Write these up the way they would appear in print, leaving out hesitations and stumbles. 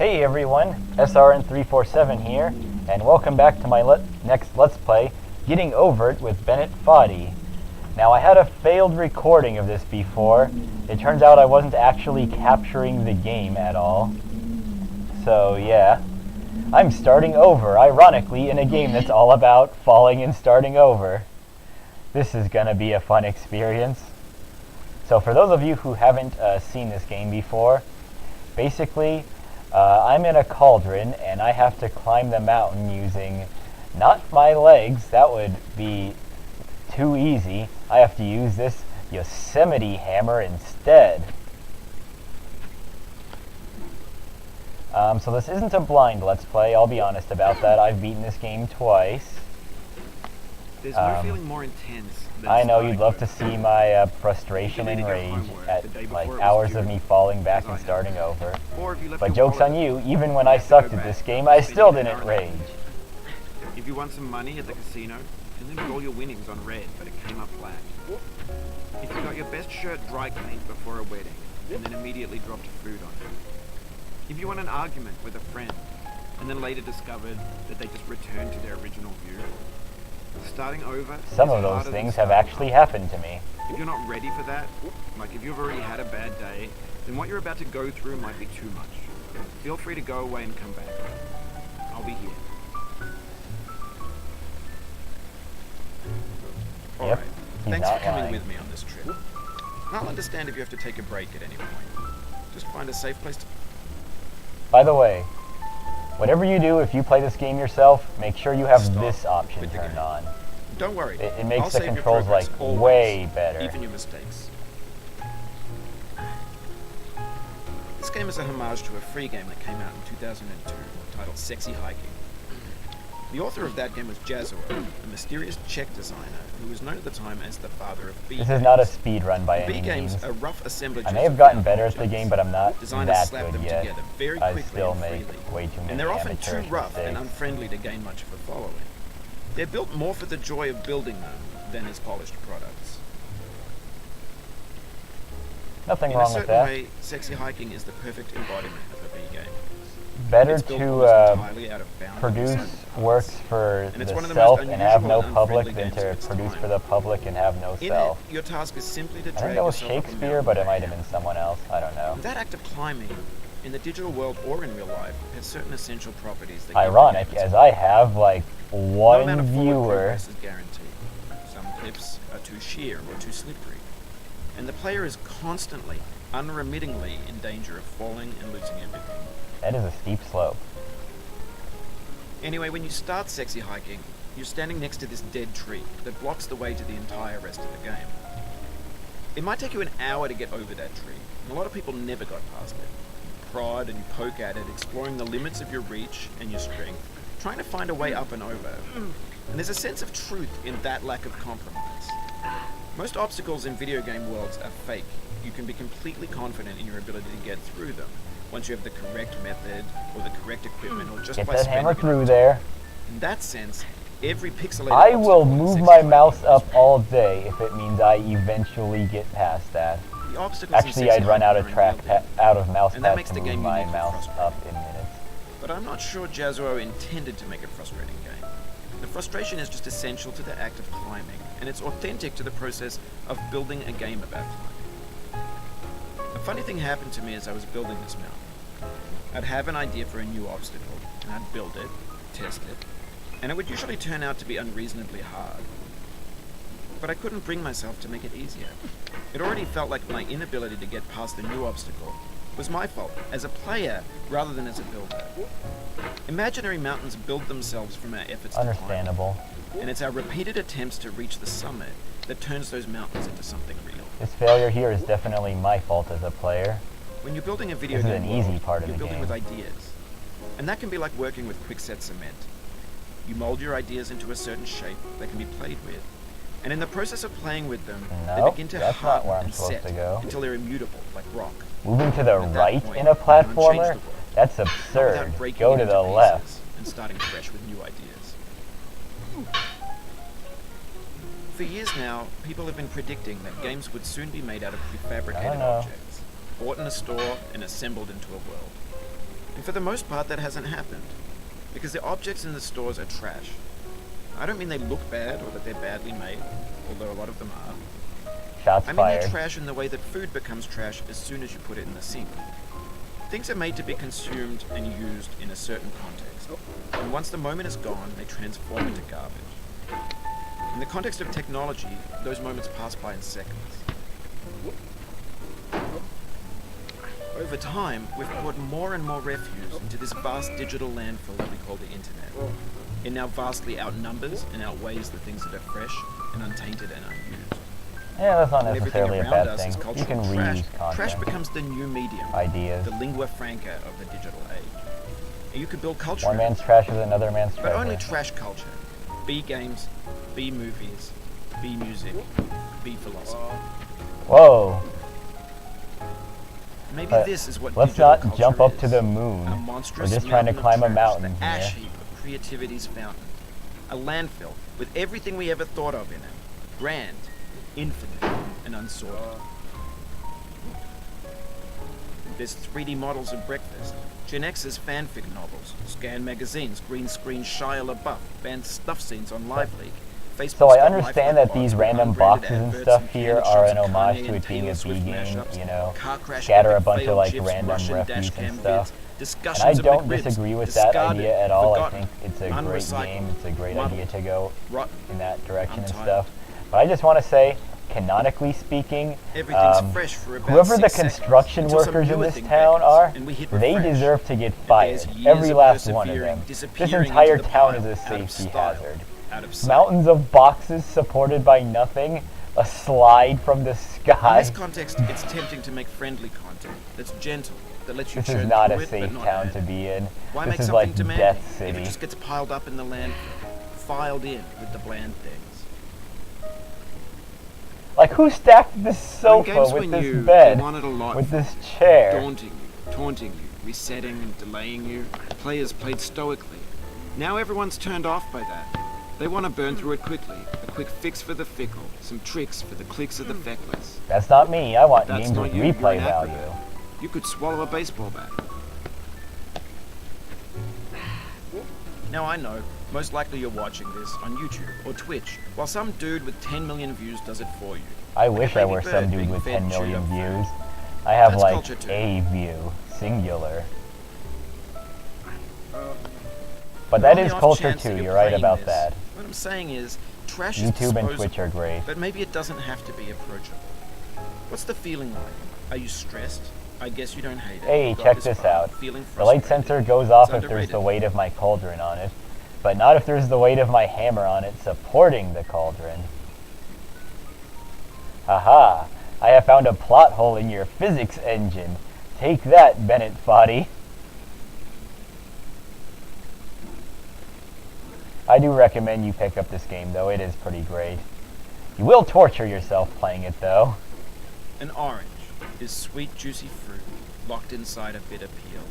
Hey everyone, SRN347 here, and welcome back to my next Let's Play, Getting Over It with Bennett Foddy. Now I had a failed recording of this before. It turns out I wasn't actually capturing the game at all. So yeah, I'm starting over, ironically, in a game that's all about falling and starting over. This is gonna be a fun experience. So for those of you who haven't seen this game before, basically, I'm in a cauldron and I have to climb the mountain using not my legs, that would be too easy. I have to use this Yosemite hammer instead. So this isn't a blind Let's Play, I'll be honest about that. I've beaten this game twice. There's no feeling more intense than I know you'd love to see my frustration and rage at like hours of me falling back and starting over. But joke's on you, even when I sucked at this game, I still didn't rage. If you won some money at the casino, you limit all your winnings on red, but it came up flat. If you got your best shirt dry cleaned before a wedding, and then immediately dropped food on it. If you won an argument with a friend, and then later discovered that they just returned to their original view. Starting over. Some of those things have actually happened to me. If you're not ready for that, like if you've already had a bad day, then what you're about to go through might be too much. Feel free to go away and come back. I'll be here. Alright, thanks for coming with me on this trip. I'll understand if you have to take a break at any point. Just find a safe place to... By the way, whatever you do, if you play this game yourself, make sure you have this option turned on. Don't worry. It makes the controls like way better. Even your mistakes. This game is a homage to a free game that came out in 2002 titled Sexy Hiking. The author of that game was Jazzuo, a mysterious Czech designer who was known at the time as the father of B games. This is not a speed run by any means. B games are rough assemblages. I may have gotten better at the game, but I'm not Designers that good them yet. Very I quickly still and make freely. way too many And they're often too amateurish rough and mistakes. unfriendly to gain much of a following. They're built more for the joy of building them than as polished products. Nothing wrong with that. In a certain way, Sexy Hiking is the perfect embodiment of a B game. Better to produce works for the self and have no public than to produce for the public and have no self. Your task is simply to I think that was Shakespeare, but it might have been someone else. I don't know. That act of climbing, in the digital world or in real life, has certain essential properties that ironic, as I have like one viewer. Is guaranteed. Some cliffs are too sheer or too slippery, and the player is constantly, unremittingly in danger of falling and losing everything. That is a steep slope. Anyway, when you start Sexy Hiking, you're standing next to this dead tree that blocks the way to the entire rest of the game. It might take you an hour to get over that tree, and a lot of people never got past it. You prod and you poke at it, exploring the limits of your reach and your strength, trying to find a way up and over. And there's a sense of truth in that lack of compromise. Most obstacles in video game worlds are fake. You can be completely confident in your ability to get through them, once you have the correct method, or the correct equipment, or just get by that spending hammer through there. In that sense, every pixelated I will move my mouse up all day if it means I eventually get past that. Actually, I'd run out of mouse pads to move my mouse up in minutes. But I'm not sure Jazzuo intended to make a frustrating game. The frustration is just essential to the act of climbing, and it's authentic to the process of building a game about climbing. A funny thing happened to me as I was building this mountain. I'd have an idea for a new obstacle, and I'd build it, test it, and it would usually turn out to be unreasonably hard. But I couldn't bring myself to make it easier. It already felt like my inability to get past the new obstacle was my fault, as a player, rather than as a builder. Imaginary mountains build themselves from our efforts to climb. Understandable. And it's our repeated attempts to reach the summit that turns those mountains into something real. This failure here is definitely my fault as a player. When you're building a video game, this is an easy part of you're the building game. with ideas. And that can be like working with quickset cement. You mold your ideas into a certain shape that can be played with. And in the process of playing with them, they begin to harden and set until they're immutable, like rock. Moving to the right in a platformer? That's absurd. Go to the left. And starting fresh with new ideas. For years now, people have been predicting that games would soon be made out of prefabricated objects, bought in a store and assembled into a world. And for the most part, that hasn't happened. Because the objects in the stores are trash. I don't mean they look bad or that they're badly made, although a lot of them are. Shots I mean fired. they're trash in the way that food becomes trash as soon as you put it in the sink. Things are made to be consumed and used in a certain context. And once the moment is gone, they transform into garbage. In the context of technology, those moments pass by in seconds. Over time, we've poured more and more refuse into this vast digital landfill that we call the internet. It now vastly outnumbers and outweighs the things that are fresh and untainted and unused. Yeah, that's not When everything necessarily a around bad us thing. is You cultural can trash, reuse content. trash becomes the new medium, Ideas. the lingua franca of the digital age. And you could build culture One in it, man's trash is another man's treasure. but only trash culture. Be games, be movies, be music, be philosophy. Whoa. Maybe But this is what let's digital not culture jump up is. to the moon. A monstrous We're just trying to mountain of climb a trash, mountain the ash here. heap of creativity's fountain. A landfill with everything we ever thought of in it. Grand, infinite, and unsorted. There's 3D models of breakfast, Gen X's fanfic novels, scan magazines, green screen Shia LaBeouf, banned stuff scenes on LiveLeak. So I understand that these random boxes and stuff here are an homage to it being a B game, you know, scatter a bunch of like random refuse and stuff. And I don't disagree with that idea at all. I think it's a great game, it's a great idea to go in that direction and stuff. But I just want to say, canonically speaking, whoever the construction workers in this town are, they deserve to get fired. Every last one of them. This entire town is a safety hazard. Mountains of boxes supported by nothing, a slide from the In sky. this context, it's tempting to make friendly content that's gentle, that lets you This churn is not through a it, safe but not town add. to be in. Why This make is something like demanding Death if City. it just gets piled up in the landfill, filed in with the bland things? Like, who stacked this When sofa games with were this new, bed, they wanted a lot with from this you. chair? Daunting you, taunting you, resetting and delaying you. Players played stoically. Now everyone's turned off by that. They want to burn through it quickly. A quick fix for the fickle. Some tricks for the clicks of the feckless. That's not me. I want That's games not with you, you're replay an value. acrobat. You could swallow a baseball bat. Now I know, most likely you're watching this on YouTube or Twitch, while some dude with 10 million views does it for you. I wish I baby were bird some dude being with fed 10 million chewed up views. I have That's like culture too. a view, singular. But that On is the off culture chance too, that you're right playing about this, that. What I'm saying is, trash is YouTube and disposable, Twitch are great. but maybe it doesn't have to be approachable. What's the feeling like? Are you stressed? I guess you don't hate it. Hey, You got check this this far, out. feeling The light frustrated. sensor goes off It's if there's the underrated. weight of my cauldron on it, but not if there's the weight of my hammer on it supporting the cauldron. Aha! I have found a plot hole in your physics engine. Take that, Bennett Foddy. I do recommend you pick up this game, though. It is pretty great. You will torture yourself playing it, though. An orange is sweet, juicy fruit locked inside a bitter peel.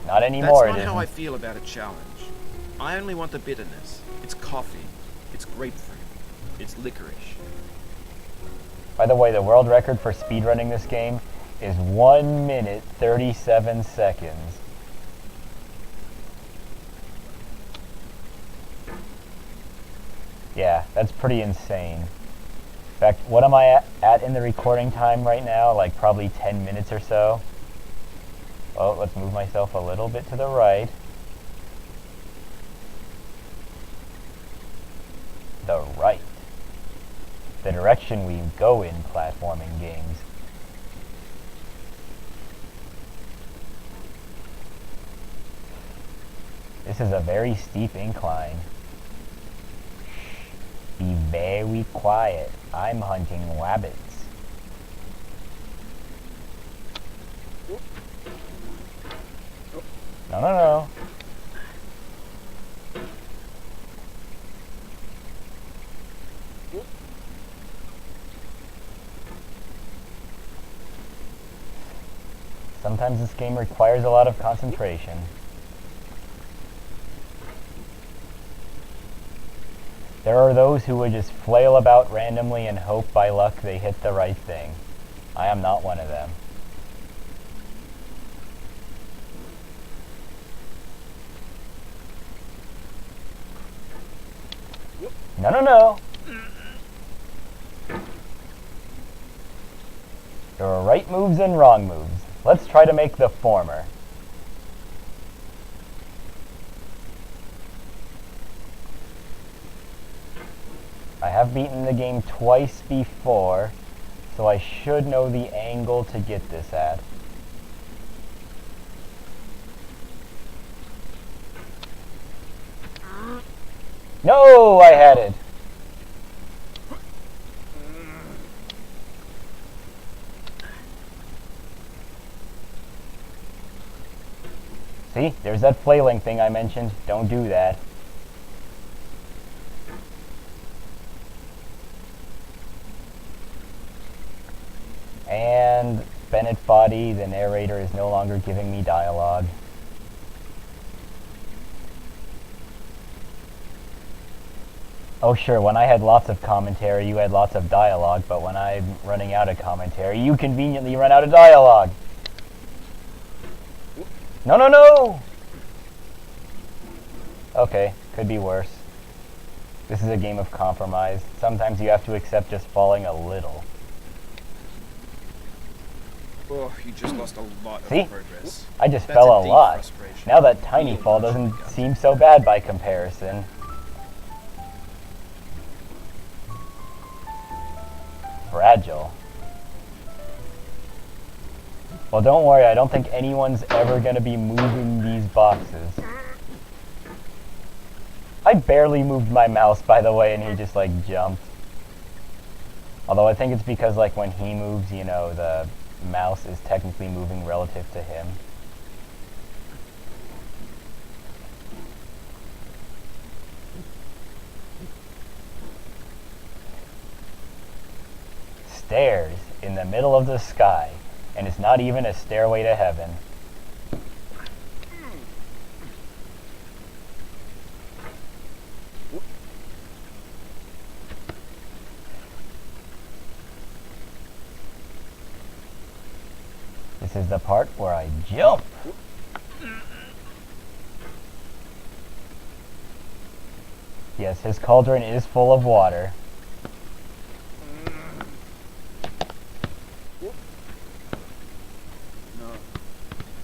Not anymore, That's it not how I isn't. feel about a challenge. I only want the bitterness. It's coffee. It's grapefruit. It's licorice. By the way, the world record for speedrunning this game is 1 minute 37 seconds. Yeah, that's pretty insane. In fact, what am I at in the recording time right now? Like probably 10 minutes or so. Well, let's move myself a little bit to the right. The right. The direction we go in platforming games. This is a very steep incline. Be very quiet. I'm hunting rabbits. No, no, no. Sometimes this game requires a lot of concentration. There are those who would just flail about randomly and hope by luck they hit the right thing. I am not one of them. No, no, no. There are right moves and wrong moves. Let's try to make the former. I have beaten the game twice before, so I should know the angle to get this at. No, I had it. See, there's that flailing thing I mentioned. Don't do that. And Bennett Foddy, the narrator, is no longer giving me dialogue. Oh sure, when I had lots of commentary, you had lots of dialogue, but when I'm running out of commentary, you conveniently run out of dialogue. No, no, no! Okay, could be worse. This is a game of compromise. Sometimes you have to accept just falling a little. Oh, you just lost a lot See? of progress. I just That's fell a deep lot. frustration. Now that tiny Real fall punch in doesn't the gut. seem so bad by comparison. Fragile. Well, don't worry, I don't think anyone's ever going to be moving these boxes. I barely moved my mouse, by the way, and he just, like, jumped. Although I think it's because, like, when he moves, you know, the mouse is technically moving relative to him. Stairs in the middle of the sky, and it's not even a stairway to heaven. This is the part where I jump. Yes, his cauldron is full of water.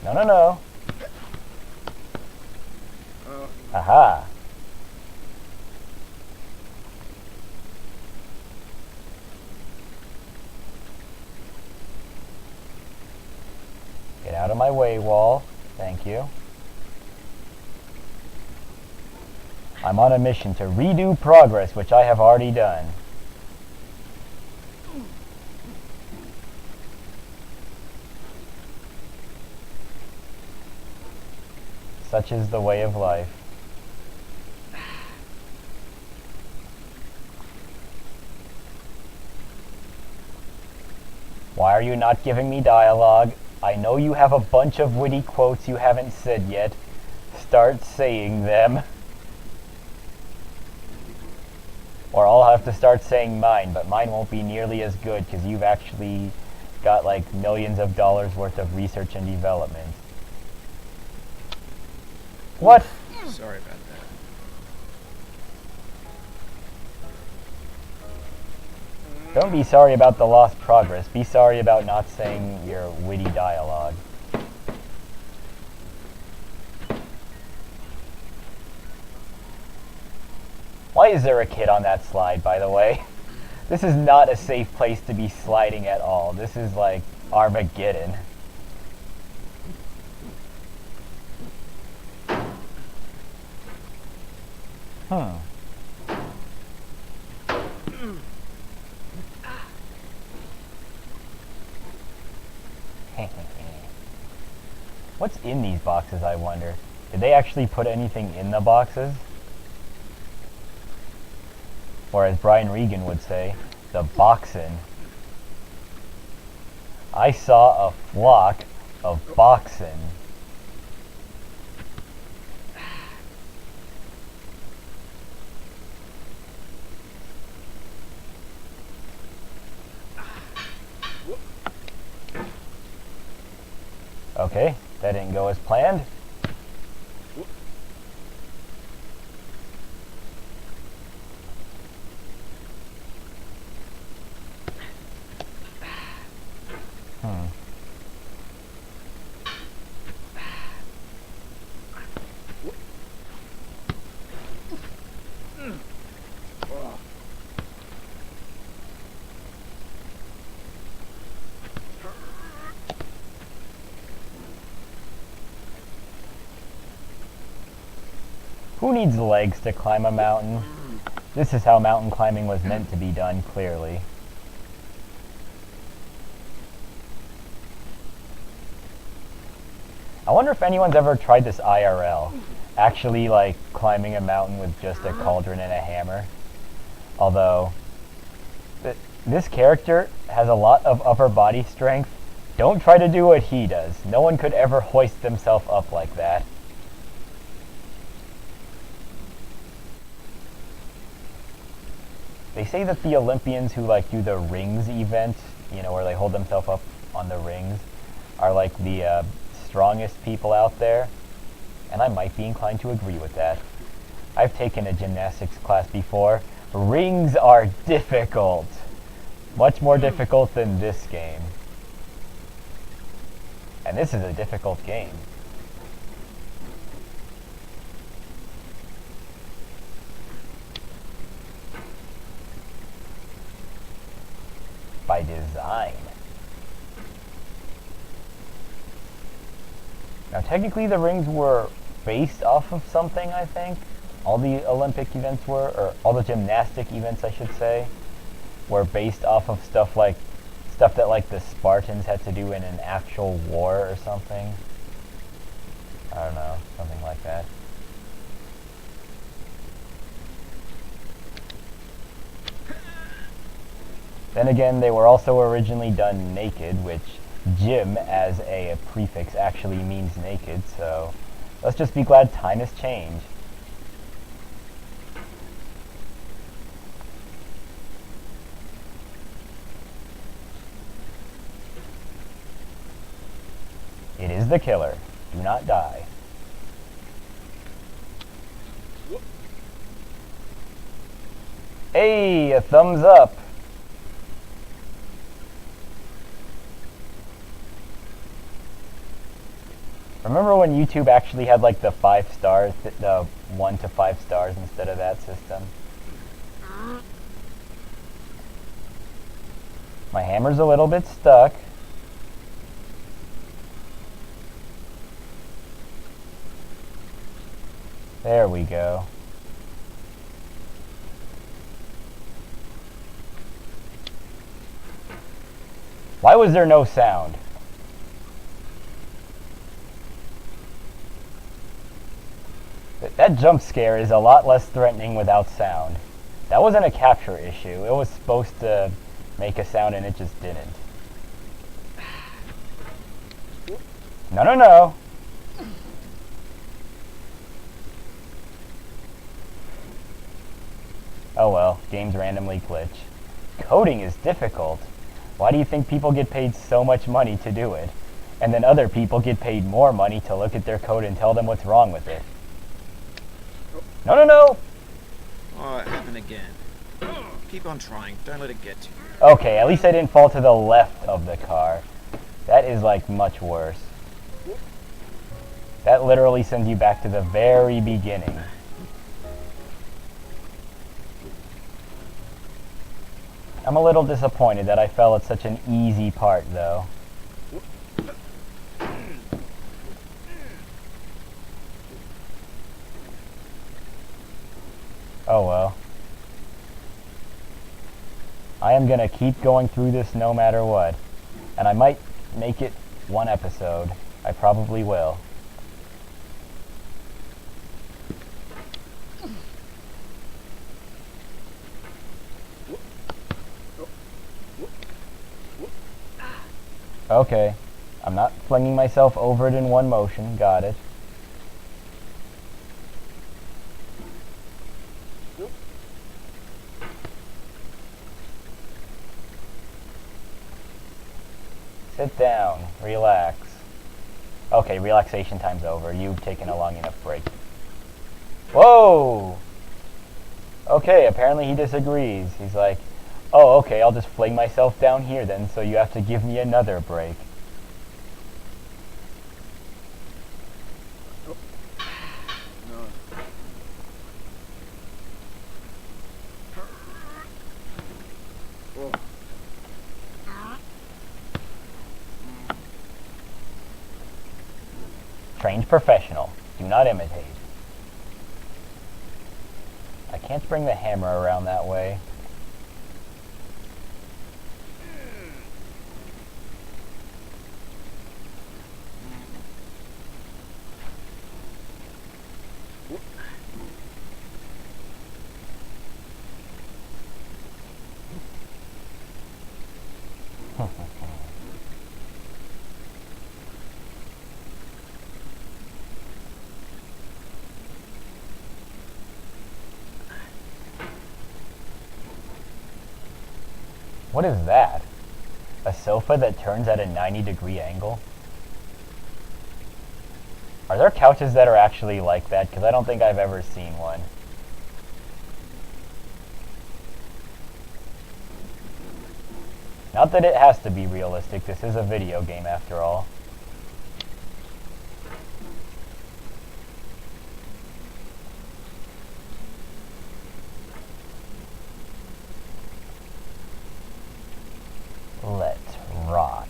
No, no, no. Aha. Get out of my way, wall. Thank you. I'm on a mission to redo progress, which I have already done. Such is the way of life. Why are you not giving me dialogue? I know you have a bunch of witty quotes you haven't said yet. Start saying them. Or I'll have to start saying mine, but mine won't be nearly as good because you've actually got like millions of dollars worth of research and development. What? Sorry about that. Don't be sorry about the lost progress. Be sorry about not saying your witty dialogue. Why is there a kid on that slide, by the way? This is not a safe place to be sliding at all. This is like Armageddon. What's in these boxes, I wonder? Did they actually put anything in the boxes? Or as Brian Regan would say, the boxin'. I saw a flock of boxin'. Okay, that didn't go as planned. Who needs legs to climb a mountain? This is how mountain climbing was meant to be done, clearly. I wonder if anyone's ever tried this IRL. Actually, like, climbing a mountain with just a cauldron and a hammer. Although, this character has a lot of upper body strength. Don't try to do what he does. No one could ever hoist themselves up like that. They say that the Olympians who, like, do the rings event, you know, where they hold themselves up on the rings, are, like, the strongest people out there. And I might be inclined to agree with that. I've taken a gymnastics class before. Rings are difficult. Much more difficult than this game. And this is a difficult game. By design. Now technically the rings were based off of something, I think. All the Olympic events were, or all the gymnastic events I should say, were based off of stuff that like the Spartans had to do in an actual war or something. I don't know, something like that. Then again, they were also originally done naked, which gym as a prefix actually means naked, so let's just be glad time has changed. It is the killer. Do not die. Hey, a thumbs up. Remember when YouTube actually had like the 5 stars, the 1 to 5 stars instead of that system? My hammer's a little bit stuck. There we go. Why was there no sound? That jump scare is a lot less threatening without sound. That wasn't a capture issue. It was supposed to make a sound and it just didn't. No, no, no. Oh well, games randomly glitch. Coding is difficult. Why do you think people get paid so much money to do it? And then other people get paid more money to look at their code and tell them what's wrong with it? No, no, no! Oh, it happened again. Keep on trying. Don't let it get to you. Okay, at least I didn't fall to the left of the car. That is, like, much worse. That literally sends you back to the very beginning. I'm a little disappointed that I fell at such an easy part, though. Oh well. I am gonna keep going through this no matter what. And I might make it one episode. I probably will. Okay. I'm not flinging myself over it in one motion. Got it. Sit down. Relax. Okay, relaxation time's over. You've taken a long enough break. Whoa! Okay, apparently he disagrees. He's like, oh, okay, I'll just fling myself down here then, so you have to give me another break. Trained professional. Do not imitate. Can't bring the hammer around that way. What is that? A sofa that turns at a 90-degree angle? Are there couches that are actually like that? Because I don't think I've ever seen one. Not that it has to be realistic, this is a video game after all. Let's rock.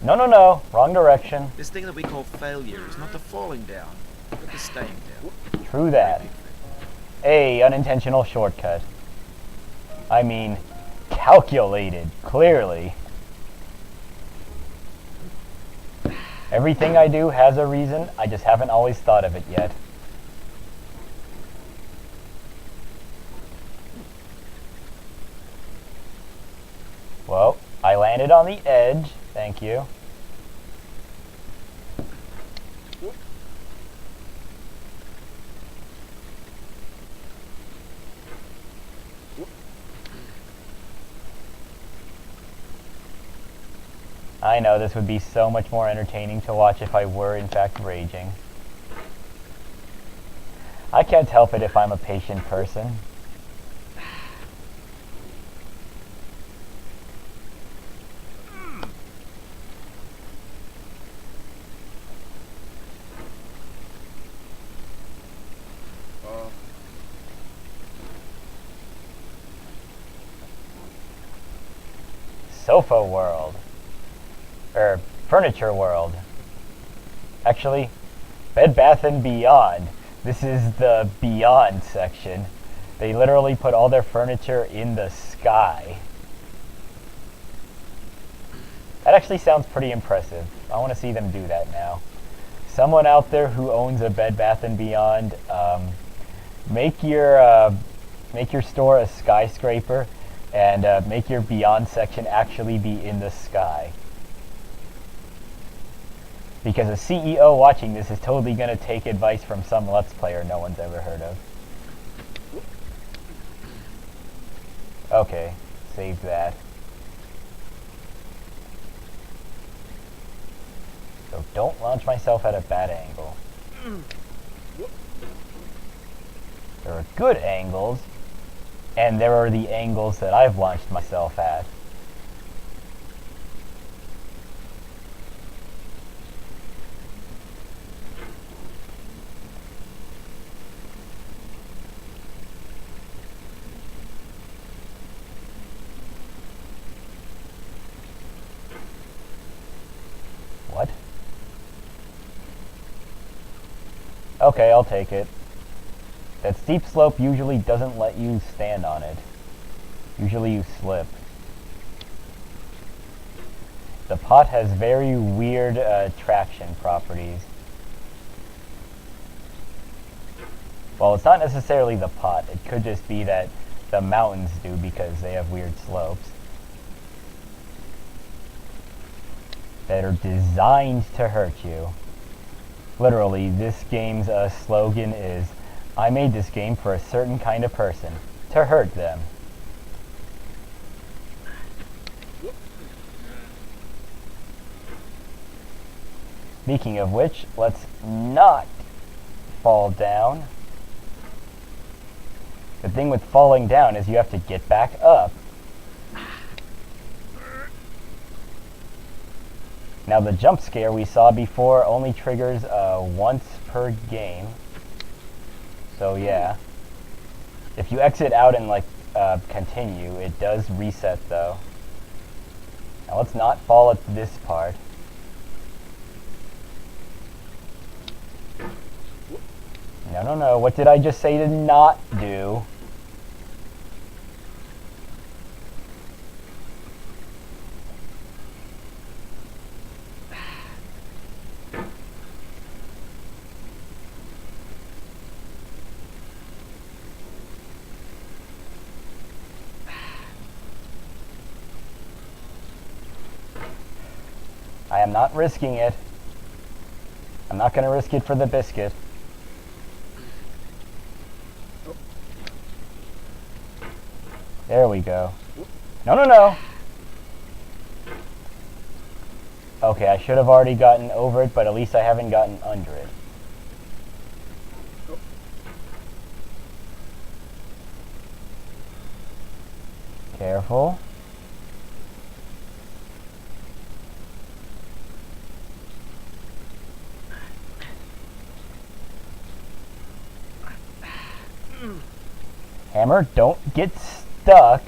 No, no, no. Wrong direction. This thing that we call failure is not the falling down, but the staying down. True that. A unintentional shortcut. I mean, calculated, clearly. Everything I do has a reason, I just haven't always thought of it yet. Well, I landed on the edge, thank you. I know this would be so much more entertaining to watch if I were in fact raging. I can't help it if I'm a patient person. Sofa world. Furniture world. Actually, Bed Bath & Beyond. This is the Beyond section. They literally put all their furniture in the sky. That actually sounds pretty impressive. I want to see them do that now. Someone out there who owns a Bed Bath & Beyond, make your store a skyscraper and make your Beyond section actually be in the sky. Because a CEO watching this is totally going to take advice from some Let's Player no one's ever heard of. Okay, save that. So don't launch myself at a bad angle. There are good angles, and there are the angles that I've launched myself at. What? Okay, I'll take it. That steep slope usually doesn't let you stand on it. Usually you slip. The pot has very weird traction properties. Well, it's not necessarily the pot. It could just be that the mountains do because they have weird slopes that are designed to hurt you. Literally, this game's slogan is, I made this game for a certain kind of person, to hurt them. Speaking of which, let's not fall down. The thing with falling down is you have to get back up. Now the jump scare we saw before only triggers once per game. So yeah. If you exit out and like continue. It does reset though. Now let's not fall at this part. No, no, no. What did I just say to not do? I am not risking it. I'm not going to risk it for the biscuit. There we go. No, no, no! Okay, I should have already gotten over it, but at least I haven't gotten under it. Careful. Hammer, don't get stuck.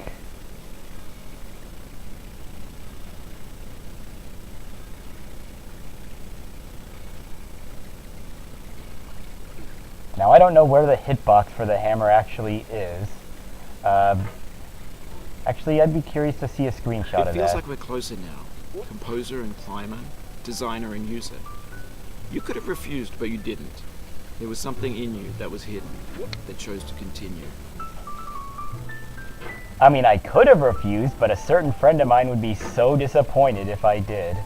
Now I don't know where the hitbox for the hammer actually is. Actually, I'd be curious to see a screenshot of that. It feels like we're closer now. Composer and climber, designer and user. You could have refused, but you didn't. There was something in you that was hidden, that chose to continue. I mean, I could have refused, but a certain friend of mine would be so disappointed if I did.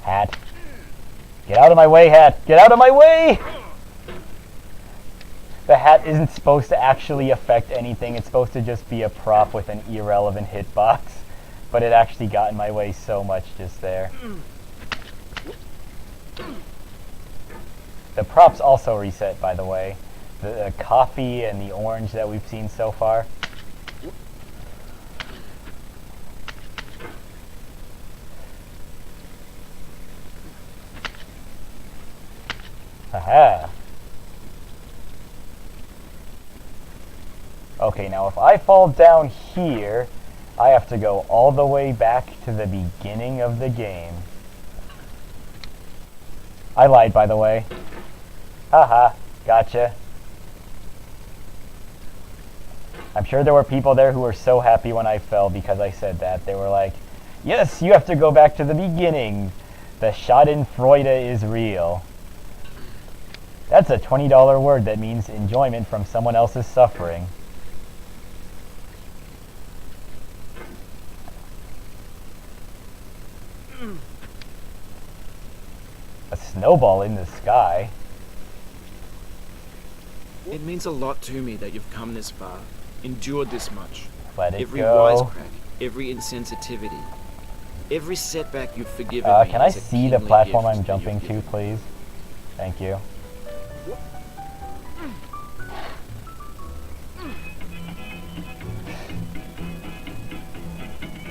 Hat. Get out of my way, Hat! Get out of my way! The hat isn't supposed to actually affect anything. It's supposed to just be a prop with an irrelevant hitbox. But it actually got in my way so much just there. The props also reset, by the way. The coffee and the orange that we've seen so far. Haha. Okay, now if I fall down here, I have to go all the way back to the beginning of the game. I lied, by the way. Haha, gotcha. I'm sure there were people there who were so happy when I fell because I said that. They were like, yes, you have to go back to the beginning. The Schadenfreude is real. That's a $20 word that means enjoyment from someone else's suffering. A snowball in the sky. It means a lot to me that you've come this far, endured this much. Let it every go. wisecrack, every insensitivity, every setback you've forgiven me. Can I is a see the kingly platform gift I'm that jumping you've to, given. please? Thank you.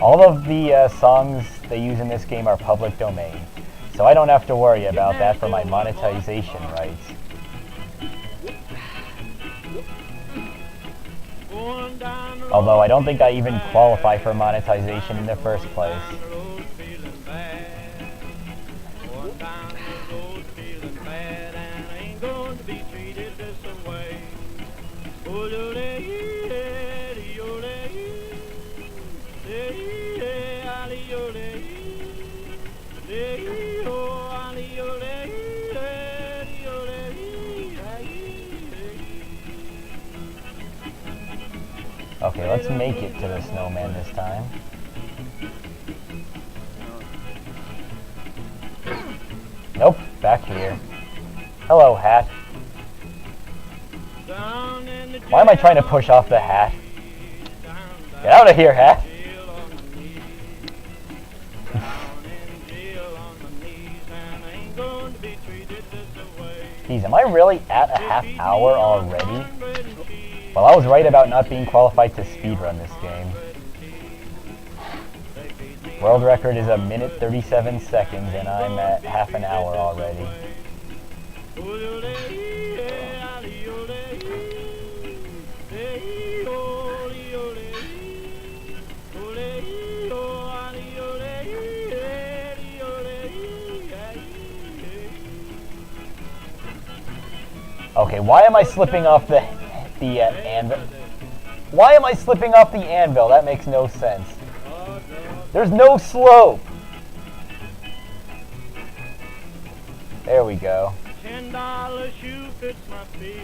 All of the songs they use in this game are public domain, so I don't have to worry about that for my monetization rights. Although I don't think I even qualify for monetization in the first place. Okay, let's make it to the snowman this time. Nope, back here. Hello, hat. Why am I trying to push off the hat? Get out of here, hat! Geez, am I really at a half hour already? Well, I was right about not being qualified to speedrun this game. World record is 1 minute 37 seconds, and I'm at half an hour already. Okay, why am I slipping off the anvil? Why am I slipping off the anvil? That makes no sense. There's no slope. There we go. $10 shoe fits my feet.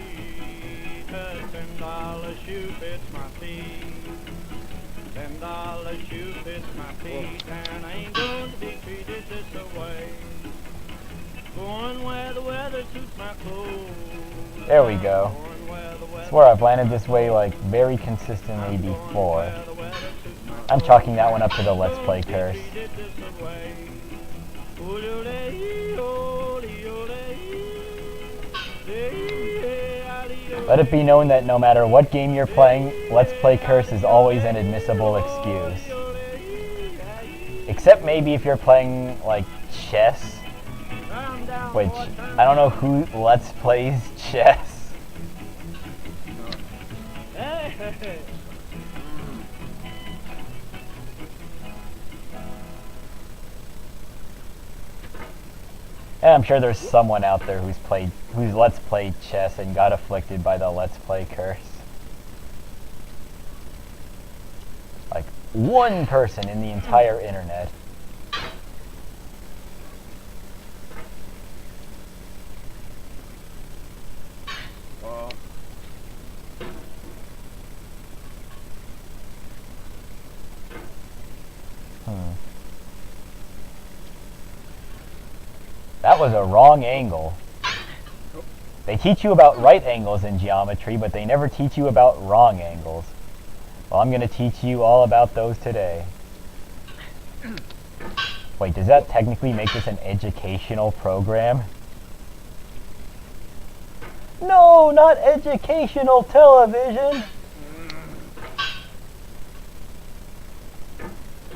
$10 shoe fits my feet. $10 shoe fits my feet, and I ain't going to be treated this way. Going where the weather suits my clothes. There we go. I swear I've landed this way like very consistently before. I'm chalking that one up to the Let's Play curse. Let it be known that no matter what game you're playing, Let's Play curse is always an admissible excuse. Except maybe if you're playing, like, chess. Which, I don't know who Let's Plays chess. And I'm sure there's someone out there who's Let's Played chess and got afflicted by the Let's Play curse. Like, one person in the entire internet. That was a wrong angle. They teach you about right angles in geometry, but they never teach you about wrong angles. Well, I'm going to teach you all about those today. Wait, does that technically make this an educational program? No, not educational television!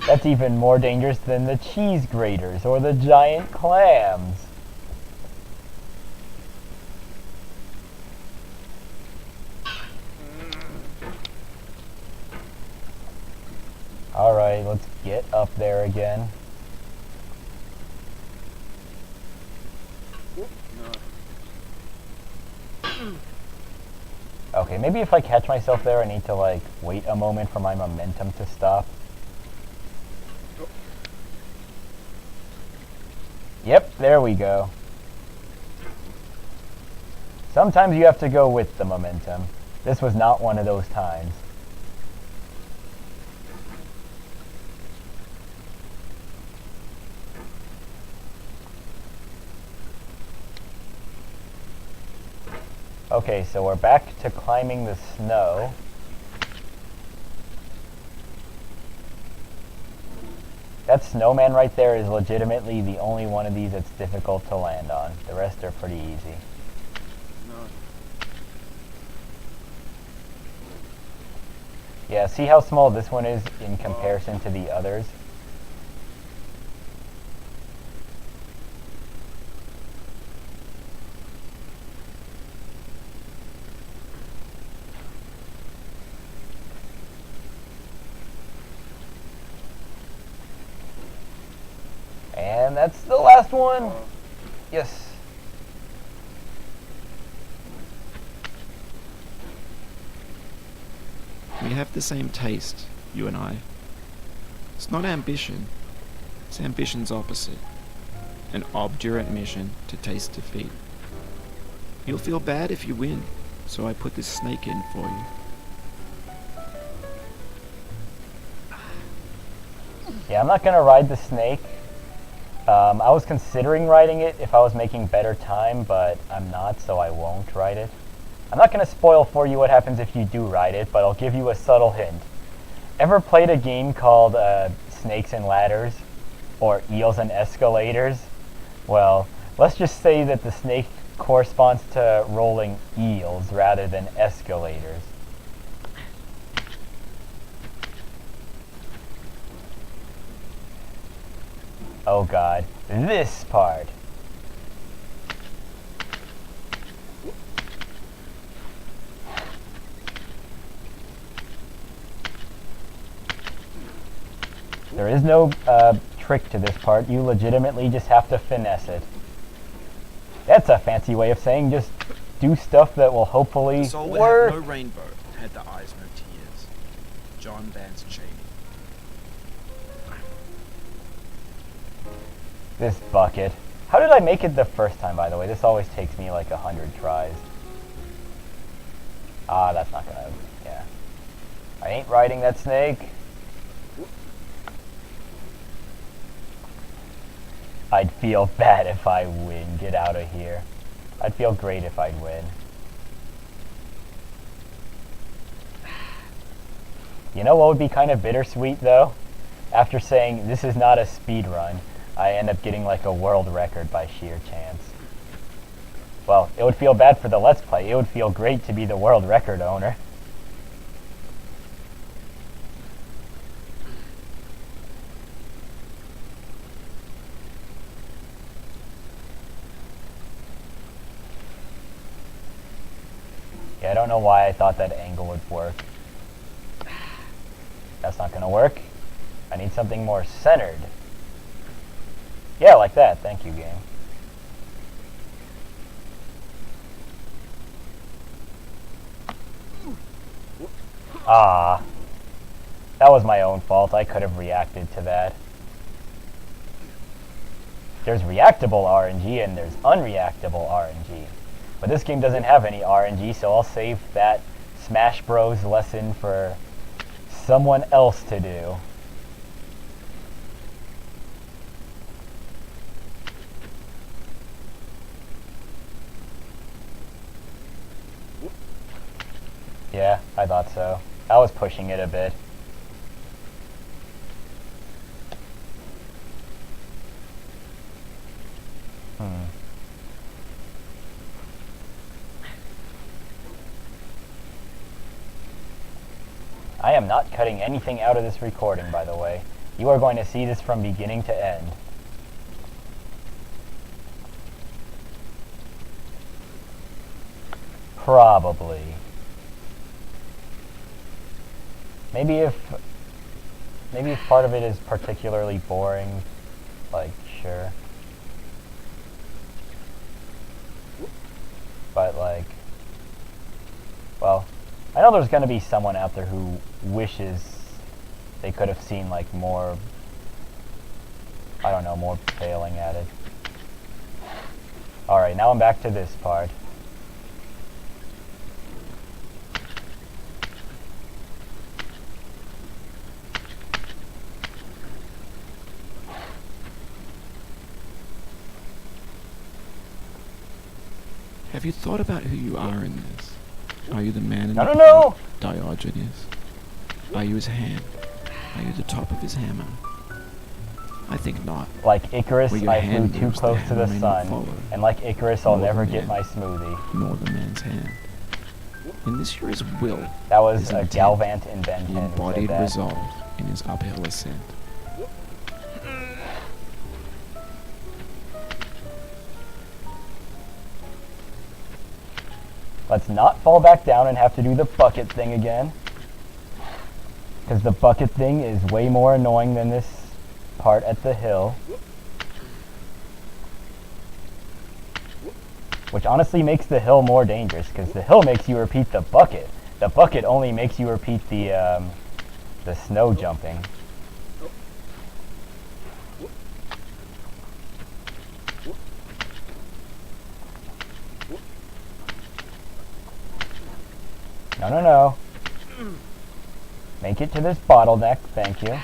That's even more dangerous than the cheese graters or the giant clams. Alright, let's get up there again. Okay, maybe if I catch myself there, I need to, like, wait a moment for my momentum to stop. Yep, there we go. Sometimes you have to go with the momentum. This was not one of those times. Okay, so we're back to climbing the snow. That snowman right there is legitimately the only one of these that's difficult to land on. The rest are pretty easy. Yeah, see how small this one is in comparison to the others? And that's the last one. Yes. We have the same taste, you and I. It's not ambition. It's ambition's opposite. An obdurate mission to taste defeat. You'll feel bad if you win, so I put this snake in for you. Yeah, I'm not gonna ride the snake. I was considering riding it if I was making better time, but I'm not, so I won't ride it. I'm not going to spoil for you what happens if you do ride it, but I'll give you a subtle hint. Ever played a game called Snakes and Ladders? Or Eels and Escalators? Well, let's just say that the snake corresponds to rolling eels rather than escalators. Oh god. This part. There is no trick to this part. You legitimately just have to finesse it. That's a fancy way of saying just do stuff that will hopefully The soul would work. have no rainbow, had the eyes no tears. John Vance Cheney. This bucket. How did I make it the first time, by the way? This always takes me like 100 tries. Ah, that's not gonna... yeah. I ain't riding that snake. I'd feel bad if I win. Get out of here. I'd feel great if I'd win. You know what would be kind of bittersweet, though? After saying, this is not a speed run, I end up getting like a world record by sheer chance. Well, it would feel bad for the Let's Play. It would feel great to be the world record owner. Yeah, I don't know why I thought that angle would work. That's not gonna work. I need something more centered. Yeah, like that. Thank you, game. Ah. That was my own fault. I could have reacted to that. There's reactable RNG and there's unreactable RNG. But this game doesn't have any RNG, so I'll save that Smash Bros. Lesson for someone else to do. Yeah, I thought so. I was pushing it a bit. I am not cutting anything out of this recording, by the way. You are going to see this from beginning to end. Probably. Maybe if part of it is particularly boring, like, sure. But, like, well, I know there's going to be someone out there who wishes they could have seen, like, more, I don't know, more failing at it. Alright, now I'm back to this part. Have you thought about who you are in this? Are you the man in No, the no, no! Diogenes? Are you his hand? Are you the top of his hammer? I think not. Like Icarus, Where your I flew hand too moves, close the to the hammer may not sun. follow. And like Icarus, I'll Nor never the get man. my smoothie. Nor the man's hand. In this here is will. That was his a intent, Galvant in Ben the 10 who said embodied that. resolve in his uphill ascent. Let's not fall back down and have to do the bucket thing again. Because the bucket thing is way more annoying than this part at the hill. Which honestly makes the hill more dangerous, because the hill makes you repeat the bucket. The bucket only makes you repeat the snow jumping. No, no, no. Make it to this bottleneck, thank you.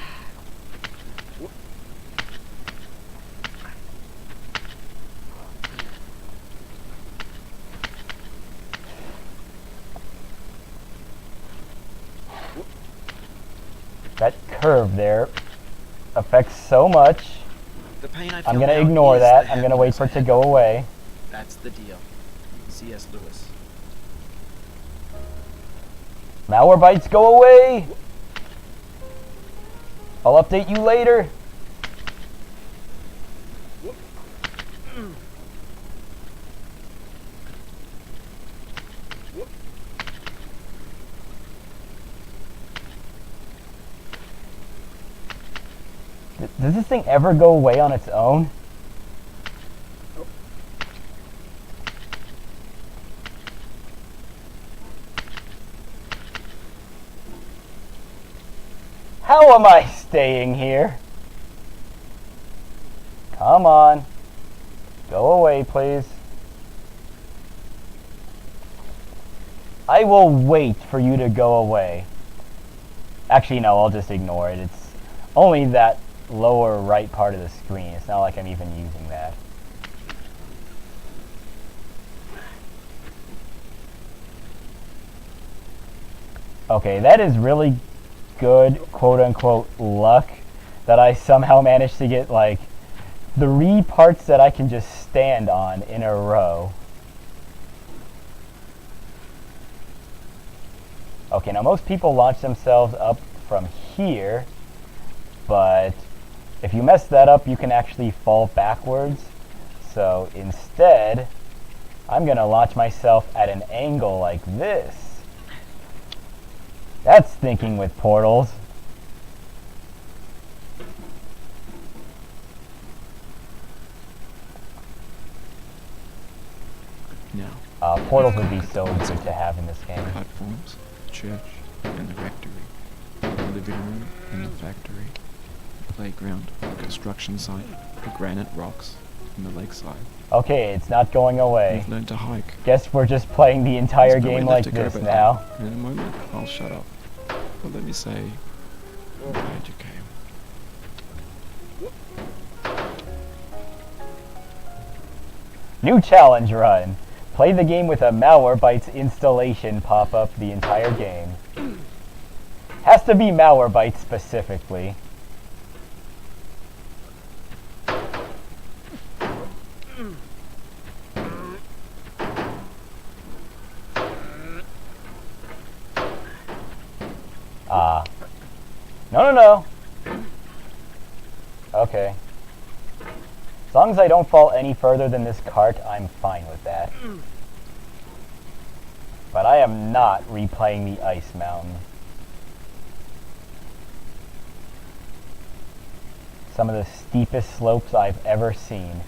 That curve there affects so much. The pain I feel I'm gonna now ignore is that. the I'm gonna wait happiness for I it to had go before. away. That's the deal. C.S. Lewis. Malwarebytes, go away! I'll update you later. Does this thing ever go away on its own? How am I staying here? Come on. Go away, please. I will wait for you to go away. Actually, no, I'll just ignore it. It's only that lower right part of the screen. It's not like I'm even using that. Okay, that is really good, quote-unquote, luck that I somehow managed to get, like, 3 parts that I can just stand on in a row. Okay, now most people launch themselves up from here, but if you mess that up, you can actually fall backwards. So instead, I'm going to launch myself at an angle like this. That's thinking with portals. Now, Portals would be so good to have in this game. platforms, the church, and the rectory. The living room and the factory. The playground, the construction site, the granite rocks, and the lakeside. Okay, it's not going away. You've learned to hike. Guess we're just playing the entire There's no way game left like to go this but now. up. And in a moment, I'll shut up. But let me say, I'm glad you came. New challenge run. Play the game with a Malwarebytes installation pop up the entire game. Has to be Malwarebytes specifically. No. Okay. As long as I don't fall any further than this cart, I'm fine with that. But I am not replaying the Ice Mountain. Some of the steepest slopes I've ever seen.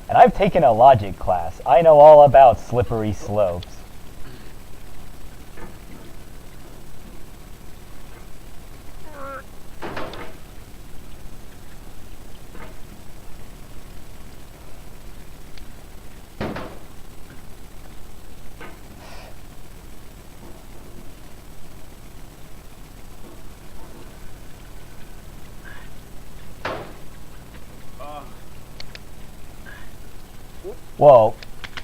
And I've taken a logic class. I know all about slippery slopes. Whoa,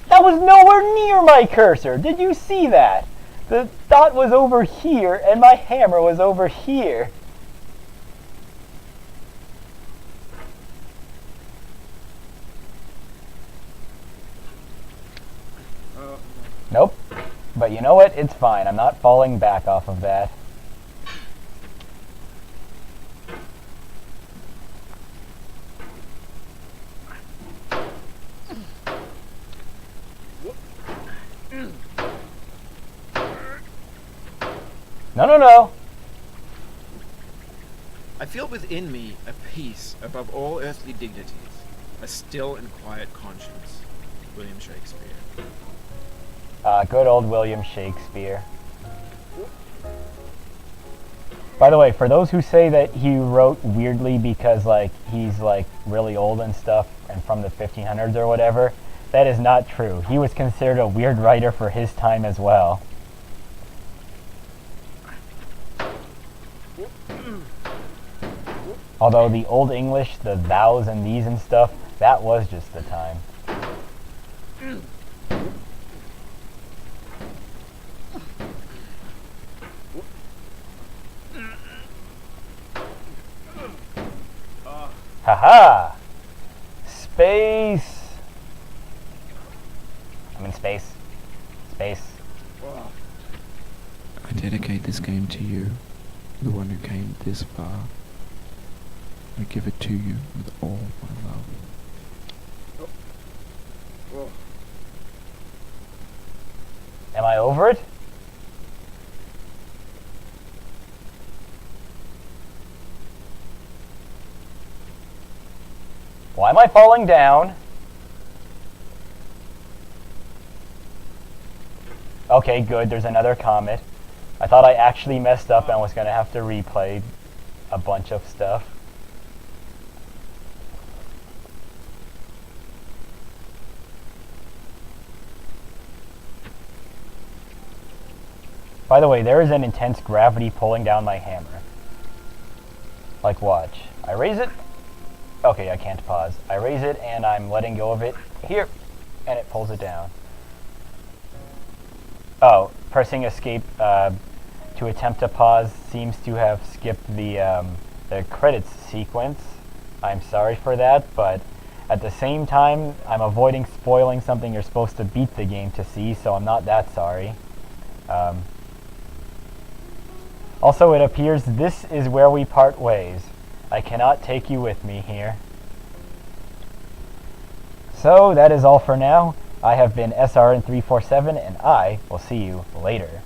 that was nowhere near my cursor. Did you see that? The dot was over here and my hammer was over here. Nope. But you know what? It's fine. I'm not falling back off of that. No. I feel within me a peace above all earthly dignities, a still and quiet conscience. William Shakespeare. Good old William Shakespeare. By the way, for those who say that he wrote weirdly because like he's like really old and stuff and from the 1500s or whatever, that is not true. He was considered a weird writer for his time as well. Although the Old English, the thous and these and stuff, that was just the time. Haha! Space! I'm in space. Space. I dedicate this game to you, the one who came this far. I give it to you with all my love. Am I over it? I falling down? Okay, good. There's another comet. I thought I actually messed up and was going to have to replay a bunch of stuff. By the way, there is an intense gravity pulling down my hammer. Like, watch. I raise it. Okay, I can't pause. I raise it and I'm letting go of it here, and it pulls it down. Oh, pressing escape to attempt to pause seems to have skipped the credits sequence. I'm sorry for that, but at the same time, I'm avoiding spoiling something you're supposed to beat the game to see, so I'm not that sorry. Also, it appears this is where we part ways. I cannot take you with me here. So, that is all for now. I have been SRN347, and I will see you later.